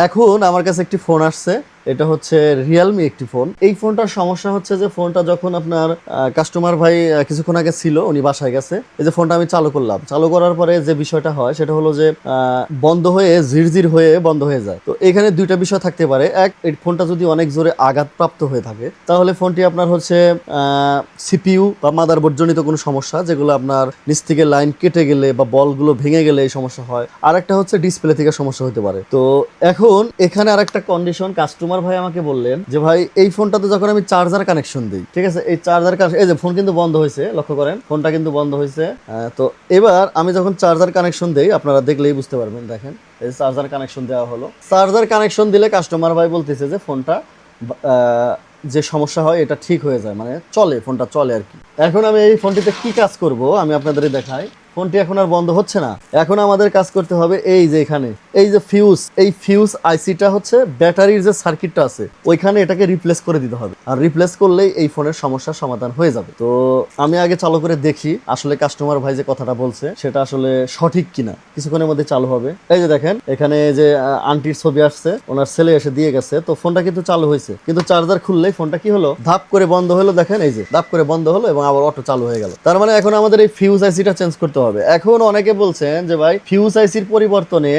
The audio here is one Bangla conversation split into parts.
এখন আমার কাছে একটি ফোন আসছে, এটা হচ্ছে রিয়েলমি একটি ফোন। এই ফোনটার সমস্যা হচ্ছে যে ফোনটা যখন আপনার কাস্টমার ভাই কিছুক্ষণ আগে ছিল, উনি বাসায় গেছে, এই যে ফোনটা আমি চালু করলাম, চালু করার পরে যে বিষয়টা হয় সেটা হলো যে বন্ধ হয়ে ঝিরঝির হয়ে বন্ধ হয়ে যায়। তো এখানে দুইটা বিষয় থাকতে পারে। এক, এই ফোনটা যদি অনেক জোরে আঘাতপ্রাপ্ত হয়ে থাকে তাহলে ফোনটি আপনার হচ্ছে সিপিইউ বা মাদারবোর্ড জনিত কোনো সমস্যা, যেগুলো আপনার নিচ থেকে লাইন কেটে গেলে বা বলগুলো ভেঙে গেলে এই সমস্যা হয়। আর একটা হচ্ছে ডিসপ্লে থেকে সমস্যা হতে পারে। তো এখন এখানে আর একটা কন্ডিশন, কাস্টমার ভাই আমাকে বললেন যে ভাই এই ফোনটাতে যখন আমি চার্জার কানেকশন দিই, ঠিক আছে, এই চার্জার এই যে ফোন কিন্তু বন্ধ হয়েছে, লক্ষ্য করেন ফোনটা কিন্তু বন্ধ হয়েছে। তো এবার আমি যখন চার্জার কানেকশন দেই, আপনারা দেখলেই বুঝতে পারবেন, দেখেন এই চার্জার কানেকশন দেওয়া হলো। চার্জার কানেকশন দিলে কাস্টমার ভাই বলতেছে যে ফোনটা যে সমস্যা হয় এটা ঠিক হয়ে যায়, মানে চলে, ফোনটা চলে আর কি। এখন আমি এই ফোনটিতে কি কাজ করব আমি আপনাদের দেখাই। ফোনটি এখন আর বন্ধ হচ্ছে না। এখন আমাদের কাজ করতে হবে এই যে এখানে এই যে ফিউজ, এই ফিউজ আইসিটা হচ্ছে ব্যাটারির যে সার্কিটটা আছে ওইখানে এটাকে রিপ্লেস করে দিতে হবে। আর রিপ্লেস করলেই এই ফোনের সমস্যার সমাধান হয়ে যাবে। তো আমি আগে চালু করে দেখি আসলে কাস্টমার ভাই যে কথাটা বলছে সেটা আসলে সঠিক কিনা। কিছুক্ষণের মধ্যে চালু হবে। এই যে দেখেন এখানে যে আন্টির ছবি আসছে, ওনার ছেলে এসে দিয়ে গেছে। তো ফোনটা কিন্তু চালু হয়েছে, কিন্তু চার্জার খুললেই ফোনটা কি হলো, ধাপ করে বন্ধ হলো। দেখেন এই যে ধাপ করে বন্ধ হলো এবং আবার অটো চালু হয়ে গেল। তার মানে এখন আমাদের এই ফিউজ আইসিটা চেঞ্জ করতে হবে। এখন অনেকে বলছেন যে ভাই ফিউজ আইসির পরিবর্তনে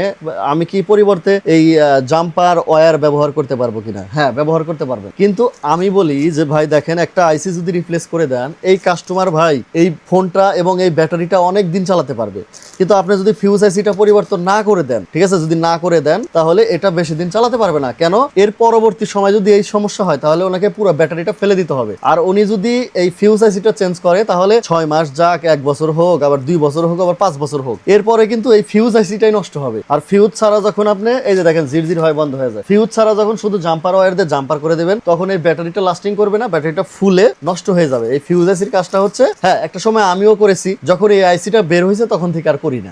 আমি কি পরিবর্তে এই জাম্পার ওয়্যার ব্যবহার করতে পারবো কিনা? হ্যাঁ, ব্যবহার করতে পারবেন। কিন্তু আমি বলি যে ভাই দেখেন, একটা আইসি যদি রিপ্লেস করে দেন, এই কাস্টমার ভাই এই ফোনটা এবং এই ব্যাটারিটা অনেক দিন চালাতে পারবে। কিন্তু আপনি যদি ফিউজ আইসিটা পরিবর্তন না করে দেন, ঠিক আছে, যদি না করে দেন তাহলে এটা বেশি দিন চালাতে পারবে না। কেন? এর পরবর্তী সময় যদি এই সমস্যা হয় তাহলে ওনাকে পুরো ব্যাটারিটা ফেলে দিতে হবে। আর উনি যদি এই ফিউজ আইসিটা চেঞ্জ করে তাহলে 6 মাস যাক, 1 বছর হোক, আবার 2 বছর হোক, আবার 5 বছর হোক, এরপরে কিন্তু এই ফিউজ আইসিটাই নষ্ট হবে। আর ফিউজ ছাড়া যখন আপনি এই যে দেখেন জিরজির হয় বন্ধ হয়ে যায়, ফিউজ ছাড়া যখন শুধু জাম্পার ওয়্যার দিয়ে জাম্পার করে দেবেন তখন এই ব্যাটারিটা লাস্টিং করবে না, ব্যাটারিটা ফুলে নষ্ট হয়ে যাবে। এই ফিউজ আইসির কাজটা হচ্ছে, হ্যাঁ একটা সময় আমিও করেছি, যখন এই আইসিটা বের হয়েছে তখন থেকে আর করি না।